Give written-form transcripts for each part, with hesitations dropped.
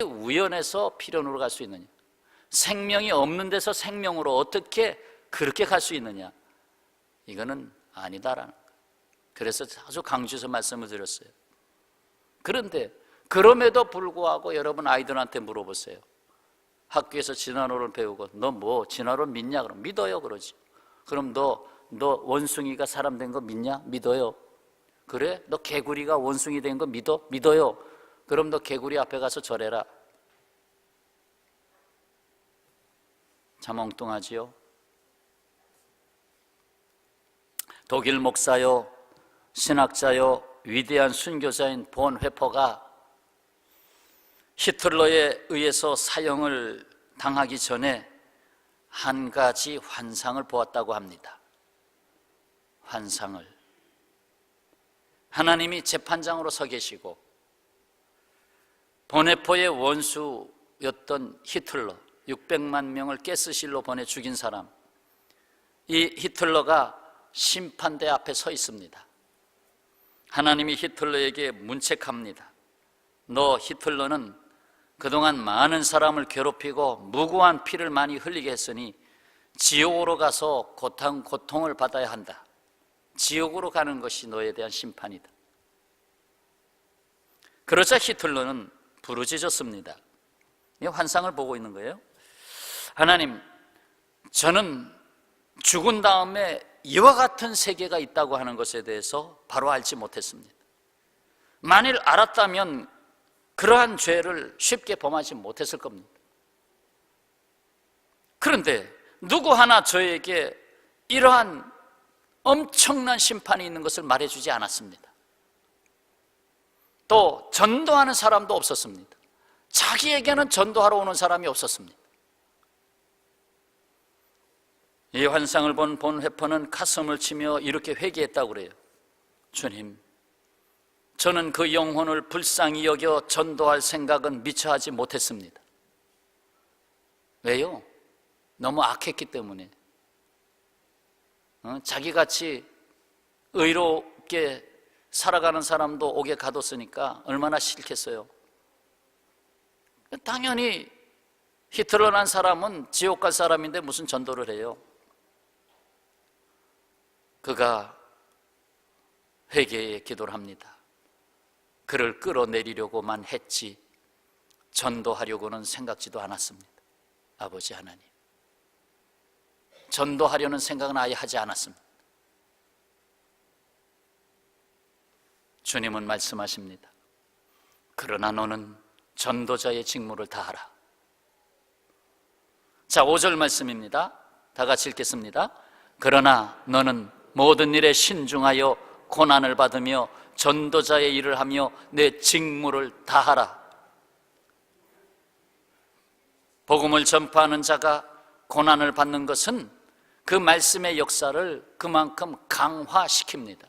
우연에서 필연으로 갈 수 있느냐? 생명이 없는 데서 생명으로 어떻게 그렇게 갈 수 있느냐? 이거는 아니다라는 거예요. 그래서 아주 강조해서 말씀을 드렸어요. 그런데 그럼에도 불구하고 여러분 아이들한테 물어보세요. 학교에서 진화론을 배우고 너 뭐 진화론 믿냐? 그럼 믿어요 그러지. 그럼 너 원숭이가 사람 된 거 믿냐? 믿어요. 그래? 너 개구리가 원숭이 된 거 믿어? 믿어요. 그럼 너 개구리 앞에 가서 절해라. 참 엉뚱하지요. 독일 목사요, 신학자요, 위대한 순교자인 본 회퍼가 히틀러에 의해서 사형을 당하기 전에 한 가지 환상을 보았다고 합니다. 환상을. 하나님이 재판장으로 서 계시고 본회포의 원수였던 히틀러 600만 명을 가스실로 보내 죽인 사람, 이 히틀러가 심판대 앞에 서 있습니다. 하나님이 히틀러에게 문책합니다. 너 히틀러는 그동안 많은 사람을 괴롭히고 무고한 피를 많이 흘리게 했으니 지옥으로 가서 고통을 받아야 한다. 지옥으로 가는 것이 너에 대한 심판이다. 그러자 히틀러는 부르짖었습니다. 이 환상을 보고 있는 거예요. 하나님, 저는 죽은 다음에 이와 같은 세계가 있다고 하는 것에 대해서 바로 알지 못했습니다. 만일 알았다면 그러한 죄를 쉽게 범하지 못했을 겁니다. 그런데 누구 하나 저에게 이러한 엄청난 심판이 있는 것을 말해주지 않았습니다. 또 전도하는 사람도 없었습니다. 자기에게는 전도하러 오는 사람이 없었습니다. 이 환상을 본 회퍼는 가슴을 치며 이렇게 회개했다고 그래요. 주님, 저는 그 영혼을 불쌍히 여겨 전도할 생각은 미처 하지 못했습니다. 왜요? 너무 악했기 때문에. 자기같이 의롭게 살아가는 사람도 옥에 가뒀으니까 얼마나 싫겠어요. 당연히 히틀러란 사람은 지옥 갈 사람인데 무슨 전도를 해요? 그가 회개의 기도를 합니다. 그를 끌어내리려고만 했지 전도하려고는 생각지도 않았습니다. 아버지 하나님, 전도하려는 생각은 아예 하지 않았습니다. 주님은 말씀하십니다. 그러나 너는 전도자의 직무를 다하라. 자, 5절 말씀입니다. 다 같이 읽겠습니다. 그러나 너는 모든 일에 신중하여 고난을 받으며 전도자의 일을 하며 내 직무를 다하라. 복음을 전파하는 자가 고난을 받는 것은 그 말씀의 역사를 그만큼 강화시킵니다.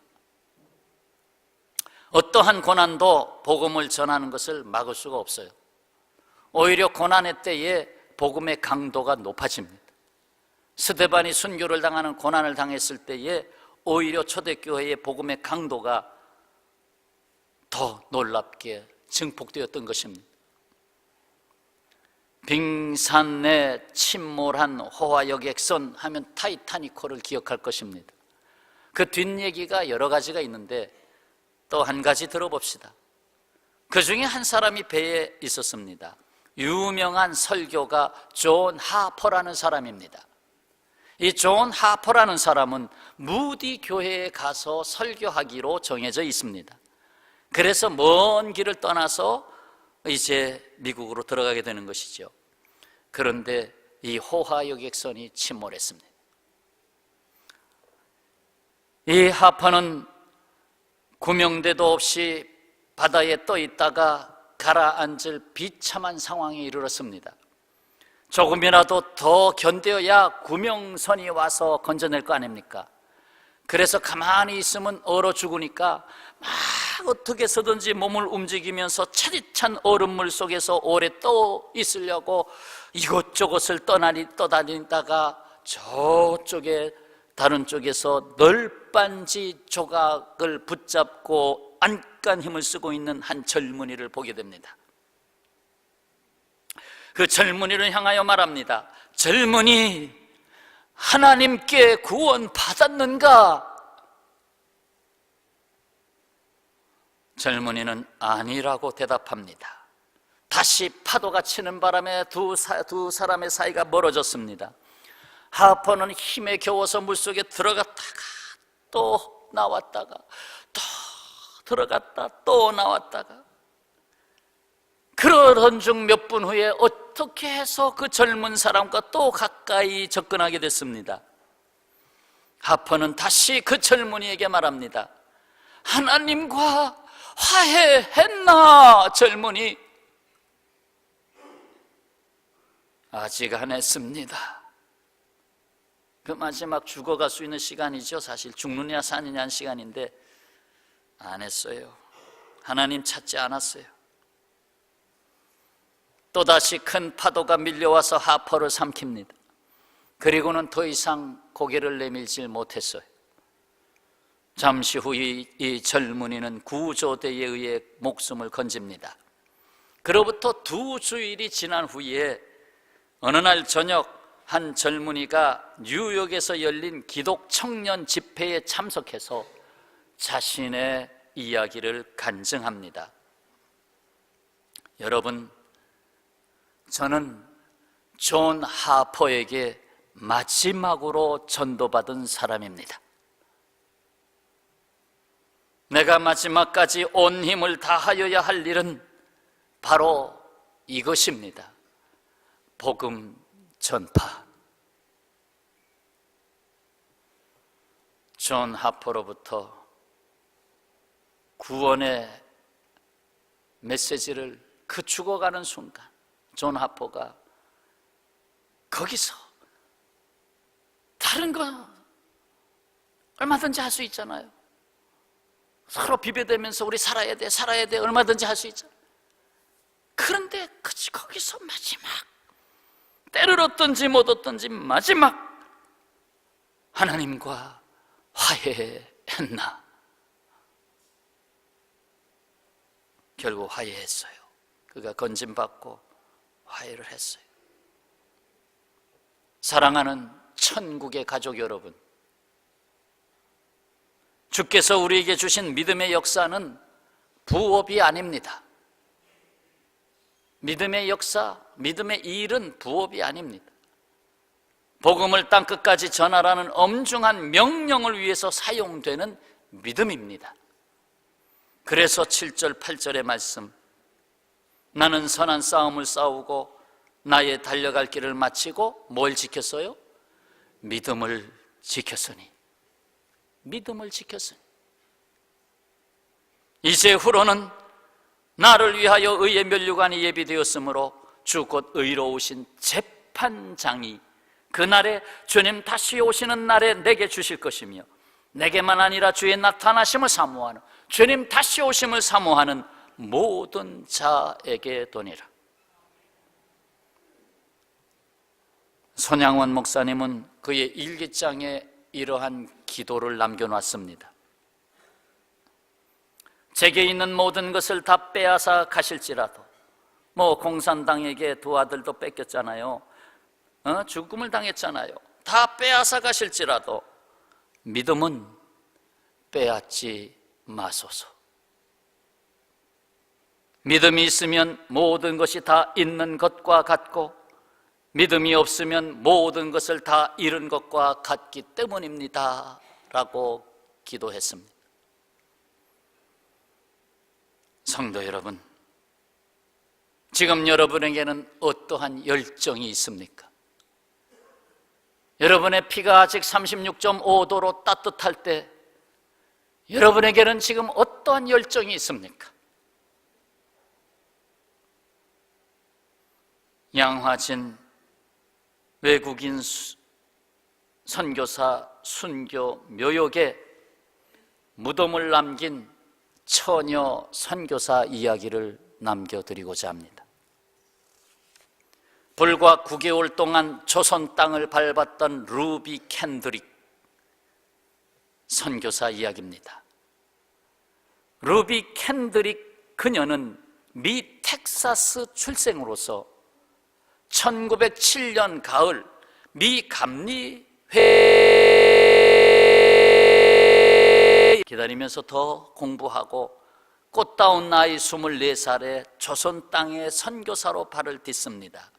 어떠한 고난도 복음을 전하는 것을 막을 수가 없어요. 오히려 고난의 때에 복음의 강도가 높아집니다. 스데반이 순교를 당하는 고난을 당했을 때에 오히려 초대교회의 복음의 강도가 더 놀랍게 증폭되었던 것입니다. 빙산에 침몰한 호화여객선 하면 타이타닉호를 기억할 것입니다. 그 뒷얘기가 여러 가지가 있는데 또 한 가지 들어봅시다. 그 중에 한 사람이 배에 있었습니다. 유명한 설교가 존 하퍼라는 사람입니다. 이 존 하퍼라는 사람은 무디 교회에 가서 설교하기로 정해져 있습니다. 그래서 먼 길을 떠나서 이제 미국으로 들어가게 되는 것이죠. 그런데 이 호화여객선이 침몰했습니다. 이 하퍼는 구명대도 없이 바다에 떠 있다가 가라앉을 비참한 상황에 이르렀습니다. 조금이라도 더 견뎌야 구명선이 와서 건져낼 거 아닙니까? 그래서 가만히 있으면 얼어 죽으니까 막 어떻게 해서든지 몸을 움직이면서 차디찬 얼음물 속에서 오래 떠 있으려고 이곳저곳을 떠다니다가 저쪽에 다른 쪽에서 널빤지 조각을 붙잡고 안간 힘을 쓰고 있는 한 젊은이를 보게 됩니다. 그 젊은이를 향하여 말합니다. 젊은이, 하나님께 구원 받았는가? 젊은이는 아니라고 대답합니다. 다시 파도가 치는 바람에 두 사람의 사이가 멀어졌습니다. 하퍼는 힘에 겨워서 물속에 들어갔다가 또 나왔다가 또 들어갔다 또 나왔다가, 그러던 중 몇 분 후에 어떻게 해서 그 젊은 사람과 또 가까이 접근하게 됐습니다. 하퍼는 다시 그 젊은이에게 말합니다. 하나님과 화해했나? 젊은이, 아직 안 했습니다. 그 마지막 죽어갈 수 있는 시간이죠. 사실 죽느냐 사느냐 시간인데 안 했어요. 하나님 찾지 않았어요. 또다시 큰 파도가 밀려와서 하퍼를 삼킵니다. 그리고는 더 이상 고개를 내밀지 못했어요. 잠시 후 이 젊은이는 구조대에 의해 목숨을 건집니다. 그로부터 2주일이 지난 후에 어느 날 저녁, 한 젊은이가 뉴욕에서 열린 기독 청년 집회에 참석해서 자신의 이야기를 간증합니다. 여러분, 저는 존 하퍼에게 마지막으로 전도받은 사람입니다. 내가 마지막까지 온 힘을 다하여야 할 일은 바로 이것입니다. 복음 전파. 존 하퍼로부터 구원의 메시지를 그 죽어가는 순간 존 하퍼가 거기서 다른 거 얼마든지 할 수 있잖아요. 서로 비벼대면서 우리 살아야 돼 얼마든지 할 수 있잖아요. 그런데 거기서 마지막, 때를 얻든지 못 얻든지 마지막 하나님과 화해했나? 결국 화해했어요. 그가 건짐받고 화해를 했어요. 사랑하는 천국의 가족 여러분, 주께서 우리에게 주신 믿음의 역사는 부업이 아닙니다. 믿음의 역사, 믿음의 일은 부업이 아닙니다. 복음을 땅끝까지 전하라는 엄중한 명령을 위해서 사용되는 믿음입니다. 그래서 7절, 8절의 말씀, 나는 선한 싸움을 싸우고 나의 달려갈 길을 마치고 뭘 지켰어요? 믿음을 지켰으니. 믿음을 지켰으니 이제후로는 나를 위하여 의의 면류관이 예비되었으므로 주 곧 의로우신 재판장이 그날에 주님 다시 오시는 날에 내게 주실 것이며, 내게만 아니라 주의 나타나심을 사모하는, 주님 다시 오심을 사모하는 모든 자에게 도니라. 손양원 목사님은 그의 일기장에 이러한 기도를 남겨놨습니다. 제게 있는 모든 것을 다 빼앗아 가실지라도, 공산당에게 두 아들도 뺏겼잖아요. 죽음을 당했잖아요. 다 빼앗아 가실지라도 믿음은 빼앗지 마소서. 믿음이 있으면 모든 것이 다 있는 것과 같고, 믿음이 없으면 모든 것을 다 잃은 것과 같기 때문입니다 라고 기도했습니다. 성도 여러분, 지금 여러분에게는 어떠한 열정이 있습니까? 여러분의 피가 아직 36.5도로 따뜻할 때 여러분에게는 지금 어떠한 열정이 있습니까? 양화진 외국인 선교사 순교 묘역에 무덤을 남긴 처녀 선교사 이야기를 남겨드리고자 합니다. 불과 9개월 동안 조선 땅을 밟았던 루비 캔드릭 선교사 이야기입니다. 루비 캔드릭 그녀는 미 텍사스 출생으로서 1907년 가을 미 감리회 기다리면서 더 공부하고 꽃다운 나이 24살에 조선 땅에 선교사로 발을 딛습니다.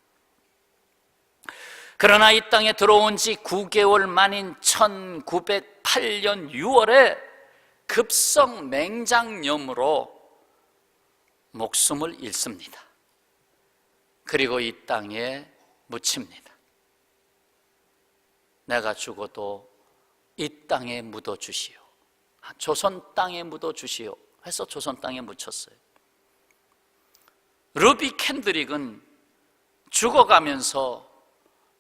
그러나 이 땅에 들어온 지 9개월 만인 1908년 6월에 급성 맹장염으로 목숨을 잃습니다. 그리고 이 땅에 묻힙니다. 내가 죽어도 이 땅에 묻어주시오. 조선 땅에 묻어주시오 해서 조선 땅에 묻혔어요. 루비 캔드릭은 죽어가면서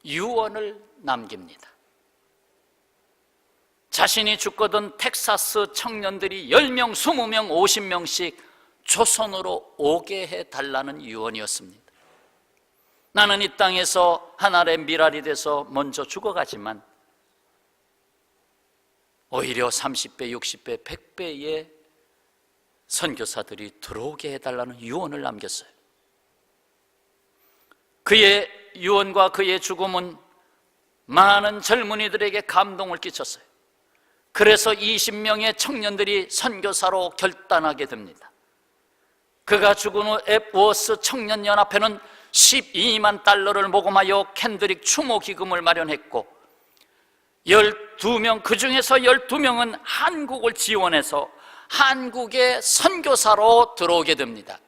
유언을 남깁니다. 자신이 죽거든 텍사스 청년들이 10명, 20명, 50명씩 조선으로 오게 해달라는 유언이었습니다. 나는 이 땅에서 한 알의 밀알이 돼서 먼저 죽어가지만 오히려 30배, 60배, 100배의 선교사들이 들어오게 해달라는 유언을 남겼어요. 그의 유언과 그의 죽음은 많은 젊은이들에게 감동을 끼쳤어요. 그래서 20명의 청년들이 선교사로 결단하게 됩니다. 그가 죽은 후 앱워스 청년연합회는 12만 달러를 모금하여 캔드릭 추모 기금을 마련했고 12명, 그 중에서 12명은 한국을 지원해서 한국의 선교사로 들어오게 됩니다.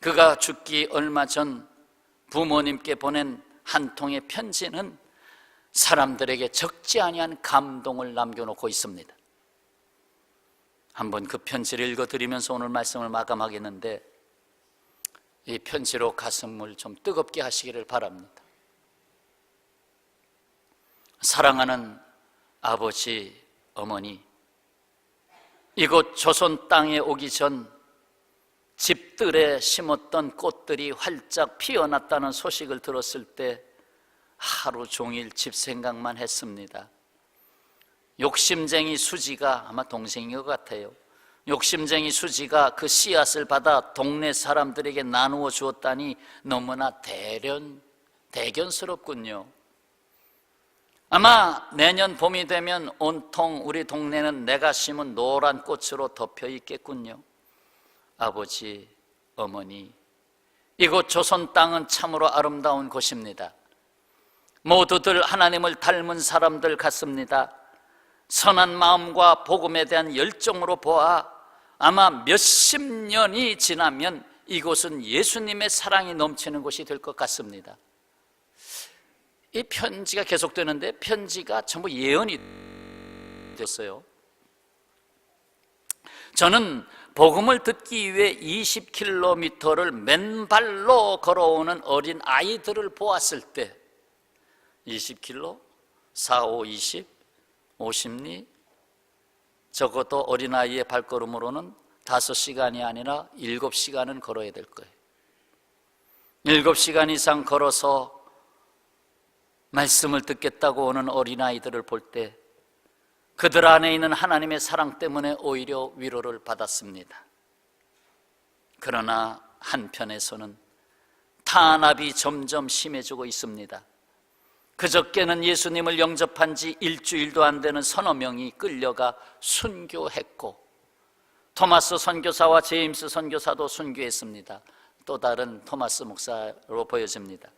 그가 죽기 얼마 전 부모님께 보낸 한 통의 편지는 사람들에게 적지 아니한 감동을 남겨놓고 있습니다. 한번 그 편지를 읽어드리면서 오늘 말씀을 마감하겠는데, 이 편지로 가슴을 좀 뜨겁게 하시기를 바랍니다. 사랑하는 아버지, 어머니, 이곳 조선 땅에 오기 전 집들에 심었던 꽃들이 활짝 피어났다는 소식을 들었을 때 하루 종일 집 생각만 했습니다. 욕심쟁이 수지가, 아마 동생인 것 같아요, 욕심쟁이 수지가 그 씨앗을 받아 동네 사람들에게 나누어 주었다니 너무나 대견스럽군요. 아마 내년 봄이 되면 온통 우리 동네는 내가 심은 노란 꽃으로 덮여 있겠군요. 아버지, 어머니, 이곳 조선 땅은 참으로 아름다운 곳입니다. 모두들 하나님을 닮은 사람들 같습니다. 선한 마음과 복음에 대한 열정으로 보아 아마 몇십 년이 지나면 이곳은 예수님의 사랑이 넘치는 곳이 될 것 같습니다. 이 편지가 계속되는데 편지가 전부 예언이 됐어요. 저는 복음을 듣기 위해 20km를 맨발로 걸어오는 어린 아이들을 보았을 때 20km, 4, 5, 20, 50리, 적어도 어린아이의 발걸음으로는 5시간이 아니라 7시간은 걸어야 될 거예요. 7시간 이상 걸어서 말씀을 듣겠다고 오는 어린아이들을 볼 때 그들 안에 있는 하나님의 사랑 때문에 오히려 위로를 받았습니다. 그러나 한편에서는 탄압이 점점 심해지고 있습니다. 그저께는 예수님을 영접한 지 일주일도 안 되는 서너 명이 끌려가 순교했고, 토마스 선교사와 제임스 선교사도 순교했습니다. 또 다른 토마스 목사로 보여집니다.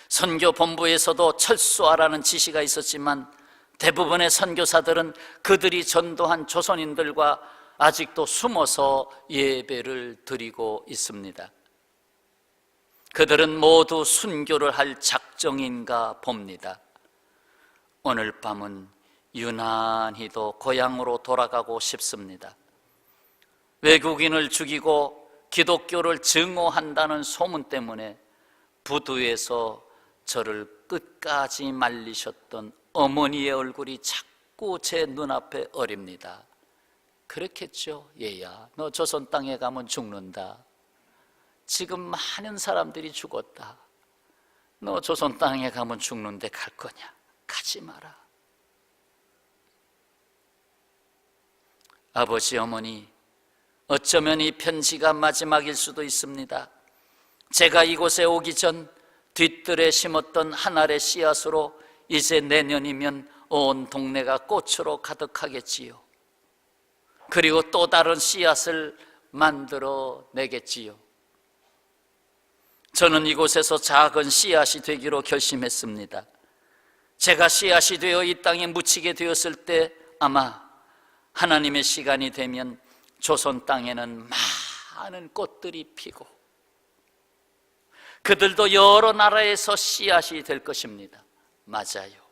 선교본부에서도 철수하라는 지시가 있었지만 대부분의 선교사들은 그들이 전도한 조선인들과 아직도 숨어서 예배를 드리고 있습니다. 그들은 모두 순교를 할 작정인가 봅니다. 오늘 밤은 유난히도 고향으로 돌아가고 싶습니다. 외국인을 죽이고 기독교를 증오한다는 소문 때문에 부두에서 저를 끝까지 말리셨던 어머니의 얼굴이 자꾸 제 눈앞에 어립니다. 그렇겠죠. 얘야, 너 조선 땅에 가면 죽는다. 지금 많은 사람들이 죽었다. 너 조선 땅에 가면 죽는데 갈 거냐? 가지 마라. 아버지, 어머니, 어쩌면 이 편지가 마지막일 수도 있습니다. 제가 이곳에 오기 전 뒤뜰에 심었던 한 알의 씨앗으로 이제 내년이면 온 동네가 꽃으로 가득하겠지요. 그리고 또 다른 씨앗을 만들어 내겠지요. 저는 이곳에서 작은 씨앗이 되기로 결심했습니다. 제가 씨앗이 되어 이 땅에 묻히게 되었을 때 아마 하나님의 시간이 되면 조선 땅에는 많은 꽃들이 피고 그들도 여러 나라에서 씨앗이 될 것입니다. 맞아요.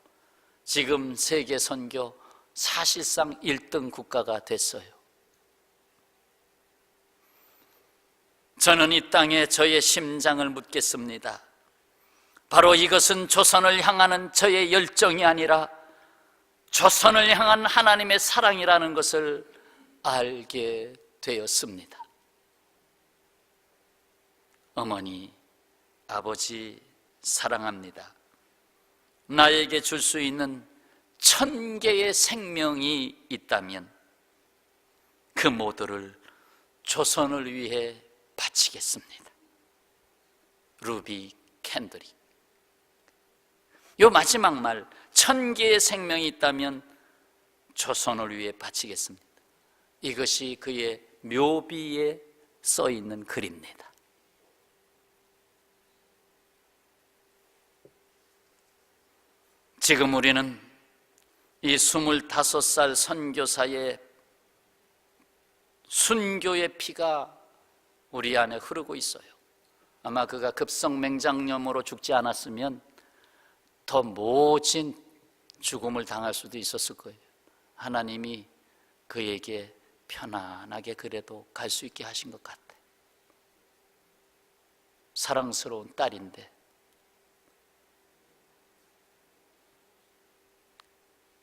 지금 세계 선교 사실상 1등 국가가 됐어요. 저는 이 땅에 저의 심장을 묻겠습니다. 바로 이것은 조선을 향하는 저의 열정이 아니라 조선을 향한 하나님의 사랑이라는 것을 알게 되었습니다. 어머니, 아버지 사랑합니다. 나에게 줄 수 있는 1000개의 생명이 있다면 그 모두를 조선을 위해 바치겠습니다. 루비 캔드릭. 요 마지막 말, 1000개의 생명이 있다면 조선을 위해 바치겠습니다. 이것이 그의 묘비에 써 있는 글입니다. 지금 우리는 이 25살 선교사의 순교의 피가 우리 안에 흐르고 있어요. 아마 그가 급성맹장염으로 죽지 않았으면 더 모진 죽음을 당할 수도 있었을 거예요. 하나님이 그에게 편안하게 그래도 갈 수 있게 하신 것 같아요. 사랑스러운 딸인데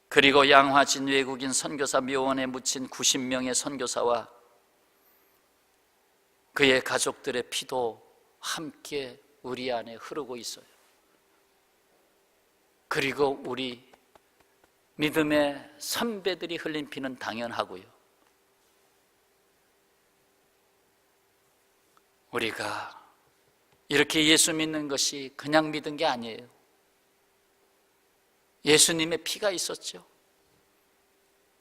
그리고 양화진 외국인 선교사 묘원에 묻힌 90명의 선교사와 그의 가족들의 피도 함께 우리 안에 흐르고 있어요. 그리고 우리 믿음의 선배들이 흘린 피는 당연하고요. 우리가 이렇게 예수 믿는 것이 그냥 믿은 게 아니에요. 예수님의 피가 있었죠.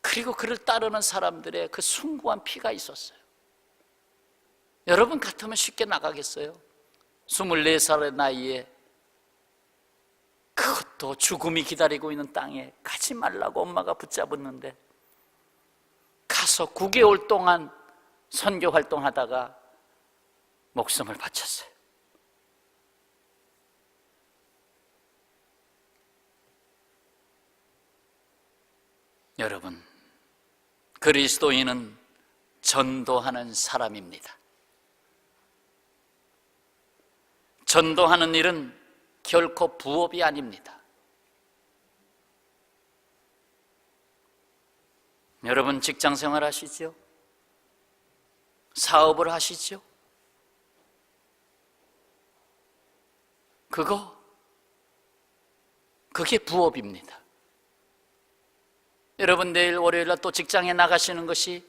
그리고 그를 따르는 사람들의 그 숭고한 피가 있었어요. 여러분 같으면 쉽게 나가겠어요? 24살의 나이에 그것도 죽음이 기다리고 있는 땅에 가지 말라고 엄마가 붙잡았는데 가서 9개월 동안 선교 활동하다가 목숨을 바쳤어요. 여러분, 그리스도인은 전도하는 사람입니다. 전도하는 일은 결코 부업이 아닙니다. 여러분 직장 생활 하시죠? 사업을 하시죠? 그게 부업입니다. 여러분 내일 월요일날 또 직장에 나가시는 것이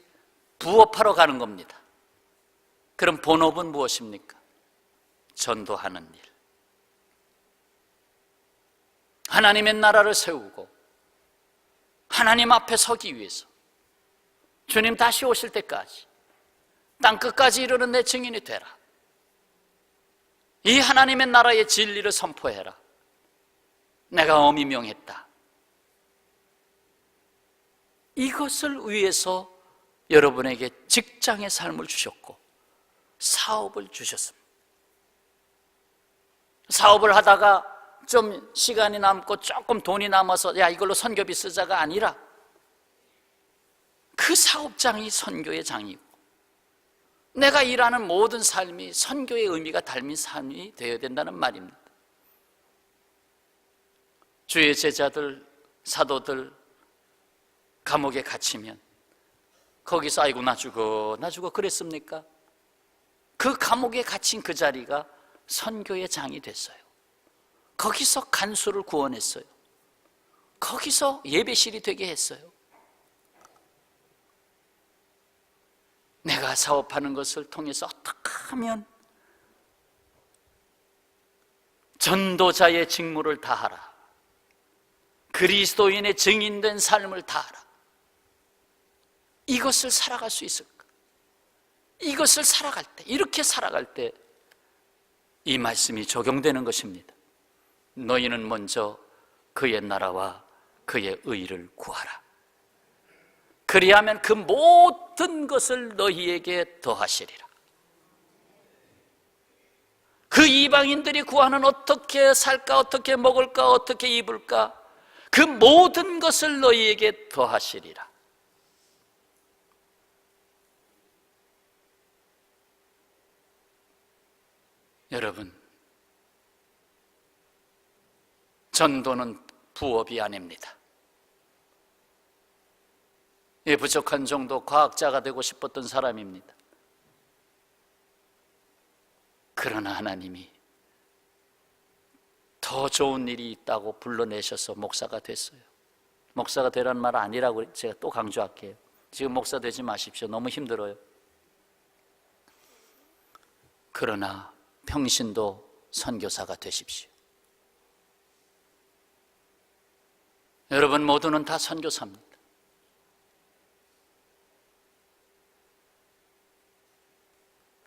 부업하러 가는 겁니다. 그럼 본업은 무엇입니까? 전도하는 일. 하나님의 나라를 세우고 하나님 앞에 서기 위해서 주님 다시 오실 때까지 땅 끝까지 이르는 내 증인이 되라. 이 하나님의 나라의 진리를 선포해라. 내가 엄히 명했다. 이것을 위해서 여러분에게 직장의 삶을 주셨고 사업을 주셨습니다. 사업을 하다가 좀 시간이 남고 조금 돈이 남아서 야 이걸로 선교비 쓰자가 아니라 그 사업장이 선교의 장이고 내가 일하는 모든 삶이 선교의 의미가 담긴 삶이 되어야 된다는 말입니다. 주의 제자들, 사도들 감옥에 갇히면 거기서 아이고 나 죽어 그랬습니까? 그 감옥에 갇힌 그 자리가 선교의 장이 됐어요. 거기서 간수를 구원했어요. 거기서 예배실이 되게 했어요. 내가 사업하는 것을 통해서 어떻게 하면 전도자의 직무를 다하라, 그리스도인의 증인된 삶을 다하라, 이것을 살아갈 수 있을까? 이것을 살아갈 때, 이렇게 살아갈 때 이 말씀이 적용되는 것입니다. 너희는 먼저 그의 나라와 그의 의를 구하라. 그리하면 그 모든 것을 너희에게 더하시리라. 그 이방인들이 구하는 어떻게 살까, 어떻게 먹을까, 어떻게 입을까, 그 모든 것을 너희에게 더하시리라. 여러분, 전도는 부업이 아닙니다. 이 부족한 정도 과학자가 되고 싶었던 사람입니다. 그러나 하나님이 더 좋은 일이 있다고 불러내셔서 목사가 됐어요. 목사가 되라는 말 아니라고 제가 또 강조할게요. 지금 목사 되지 마십시오. 너무 힘들어요. 그러나 평신도 선교사가 되십시오. 여러분 모두는 다 선교사입니다.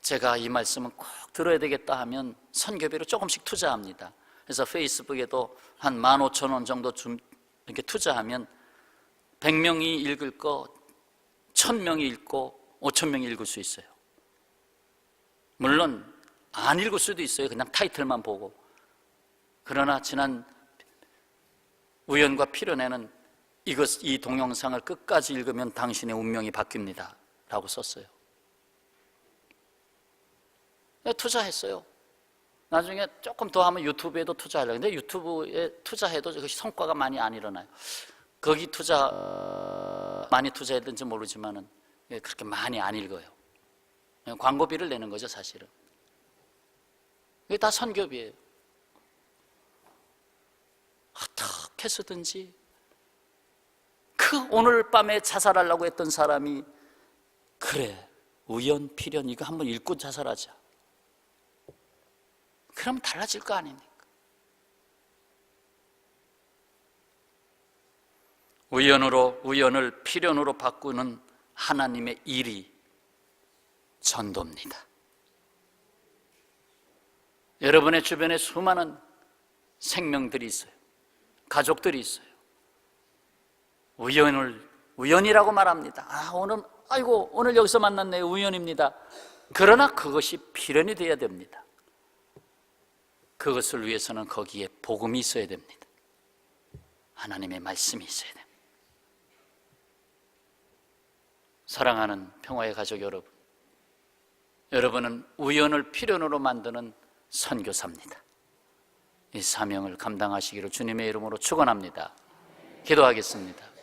제가 이 말씀은 꼭 들어야 되겠다 하면 선교비로 조금씩 투자합니다. 그래서 페이스북에도 한 15,000원 정도 이렇게 투자하면 100명이 읽을 거 1000명이 읽고 5000명이 읽을 수 있어요. 물론 안 읽을 수도 있어요. 그냥 타이틀만 보고. 그러나 지난 우연과 필연에는 이 동영상을 끝까지 읽으면 당신의 운명이 바뀝니다 라고 썼어요. 투자했어요. 나중에 조금 더 하면 유튜브에도 투자하려고. 근데 유튜브에 투자해도 그것이 성과가 많이 안 일어나요. 거기 많이 투자했는지 모르지만은 그렇게 많이 안 읽어요. 광고비를 내는 거죠, 사실은. 이게 다 선교비예요. 어떻게 해서든지 그 오늘 밤에 자살하려고 했던 사람이 그래, 우연, 필연 이거 한번 읽고 자살하자. 그럼 달라질 거 아닙니까? 우연을 필연으로 바꾸는 하나님의 일이 전도입니다. 여러분의 주변에 수많은 생명들이 있어요. 가족들이 있어요. 우연이라고 말합니다. 오늘 여기서 만났네요. 우연입니다. 그러나 그것이 필연이 되어야 됩니다. 그것을 위해서는 거기에 복음이 있어야 됩니다. 하나님의 말씀이 있어야 됩니다. 사랑하는 평화의 가족 여러분, 여러분은 우연을 필연으로 만드는 선교사입니다. 이 사명을 감당하시기를 주님의 이름으로 축원합니다. 기도하겠습니다.